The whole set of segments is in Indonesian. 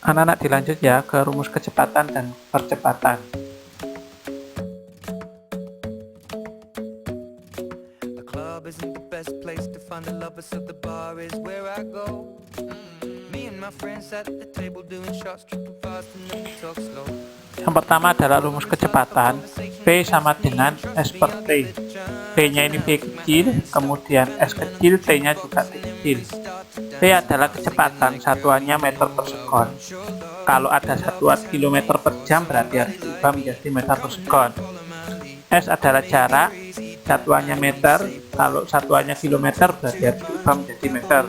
Anak-anak dilanjut ya ke rumus kecepatan dan percepatan. Yang pertama adalah rumus kecepatan. V sama dengan S per T. V-nya ini V kecil, kemudian S kecil, T-nya juga T kecil. V adalah kecepatan, satuannya meter per sekon. Kalau ada satuan kilometer per jam berarti harus diubah menjadi meter per sekon. S adalah jarak, satuannya meter. Kalau satuannya kilometer berarti harus diubah menjadi meter.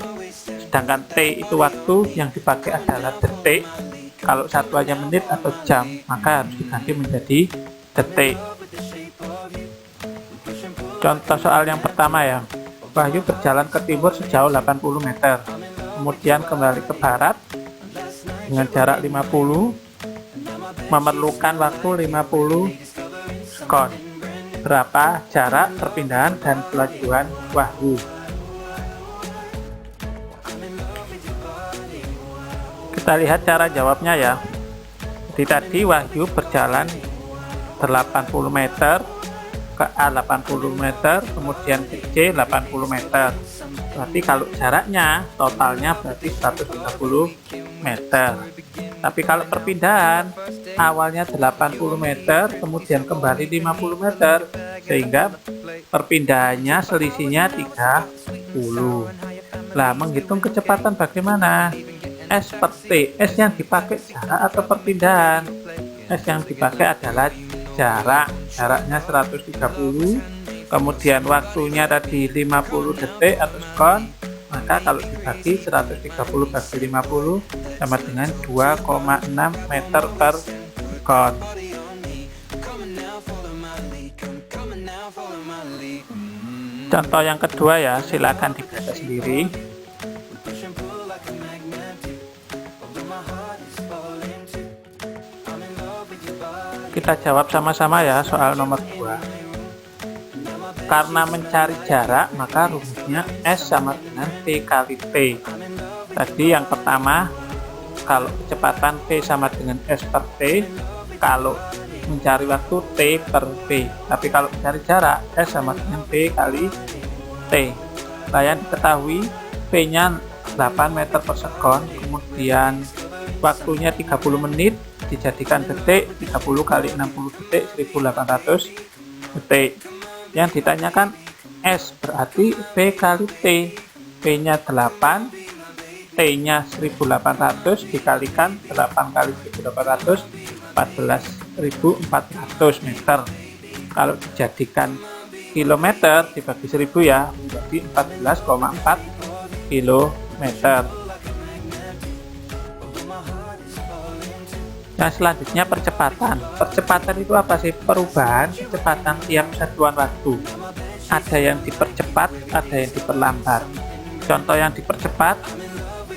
Sedangkan T itu waktu, yang dipakai adalah detik. Kalau satuannya menit atau jam, maka harus diganti menjadi detik. Contoh soal yang pertama ya. Wahyu berjalan ke timur sejauh 80 meter. Kemudian kembali ke barat dengan jarak 50, memerlukan waktu 50 sekon. Berapa jarak perpindahan dan kelajuan Wahyu? Kita lihat cara jawabnya ya. Jadi tadi Wahyu berjalan 80 meter ke A 80 meter, kemudian ke C 80 meter. Berarti kalau jaraknya totalnya berarti 130 meter. Tapi kalau perpindahan awalnya 80 meter, kemudian kembali 50 meter, sehingga perpindahannya selisihnya 30. Nah, menghitung kecepatan bagaimana? S per T, S yang dipakai jarak atau perpindahan? S yang dipakai adalah jarak, jaraknya 130, kemudian waktunya tadi 50 detik atau sekon, maka kalau dibagi 130 bagi 50 sama dengan 2,6 meter per sekon. Contoh yang kedua ya, silakan dibaca sendiri. Kita jawab sama-sama ya soal nomor 2. Karena mencari jarak, maka rumusnya S sama dengan T kali T. Tadi yang pertama, kalau kecepatan T sama dengan S per T, kalau mencari waktu T per V. Tapi kalau mencari jarak, S sama dengan T kali T. Nah, yang diketahui V-nya 8 meter per sekon, kemudian waktunya 30 menit, dijadikan detik, 30 kali 60 detik, 1800 detik. Yang ditanyakan S berarti V kali T. V-nya 8, T-nya 1800 dikalikan 8 kali 1800, 14.400 meter. Kalau dijadikan kilometer dibagi 1000 ya, menjadi 14,4 kilometer. Nah, selanjutnya percepatan. Percepatan itu apa sih? Perubahan kecepatan tiap satuan waktu. Ada yang dipercepat, ada yang diperlambat. Contoh yang dipercepat,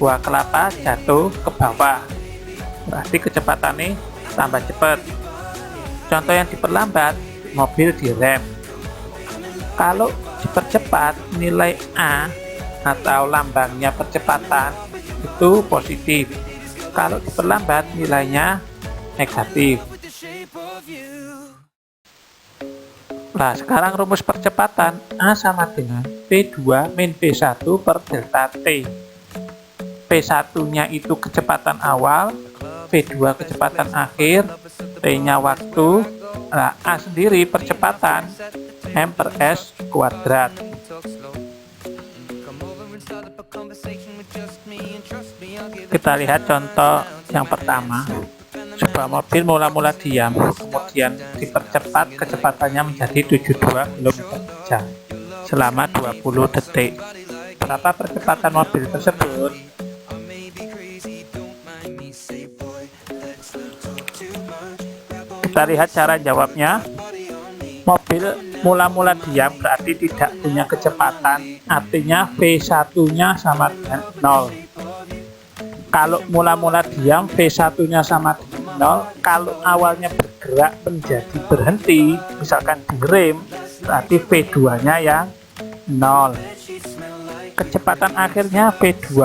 buah kelapa jatuh ke bawah, berarti kecepatannya tambah cepat. Contoh yang diperlambat, mobil direm. Kalau dipercepat, nilai A atau lambangnya percepatan itu positif. Kalau diperlambat, nilainya negatif. Nah, sekarang rumus percepatan A sama dengan P2 min P1 per delta T. P1-nya itu kecepatan awal, P2 kecepatan akhir, T-nya waktu. Nah, A sendiri percepatan, M per S kuadrat. Kita lihat contoh yang pertama. Sebuah mobil mula-mula diam, kemudian dipercepat kecepatannya menjadi 72 km per jam selama 20 detik. Berapa percepatan mobil tersebut? Kita lihat cara jawabnya. Mobil mula-mula diam berarti tidak punya kecepatan, artinya V1-nya sama dengan 0. Kalau mula-mula diam, V1-nya sama dengan 0. Kalau awalnya bergerak menjadi berhenti, misalkan direm, berarti V2-nya yang 0. Kecepatan akhirnya V2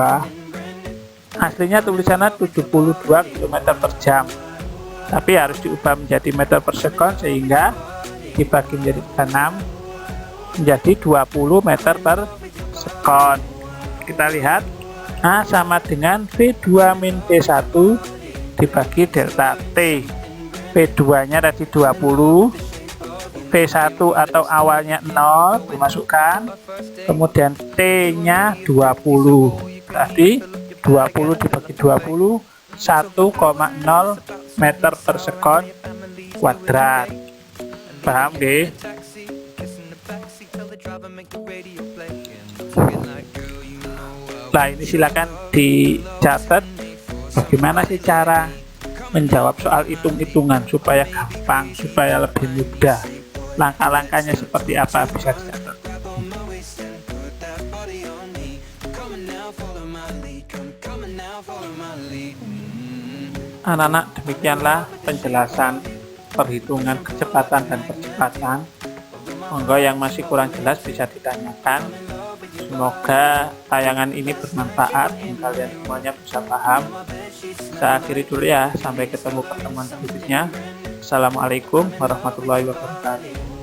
Aslinya tulisannya 72 km per jam, tapi harus diubah menjadi meter per sekon sehingga dibagi menjadi 6 menjadi 20 meter per sekon. Kita lihat A sama dengan V2 min V1 dibagi delta T. V2 nya tadi 20, V1 atau awalnya 0 dimasukkan, kemudian T nya 20, berarti 20 dibagi 20 1,0 meter per sekon kuadrat. Paham nggih? Nah, ini silakan dicatat bagaimana sih cara menjawab soal hitung-hitungan supaya gampang, supaya lebih mudah. Langkah-langkahnya seperti apa bisa dicatat. Anak-anak, demikianlah penjelasan perhitungan kecepatan dan percepatan. Monggo yang masih kurang jelas bisa ditanyakan. Semoga tayangan ini bermanfaat dan kalian semuanya bisa paham. Saya akhiri dulu ya, sampai ketemu pertemuan berikutnya. Assalamualaikum warahmatullahi wabarakatuh.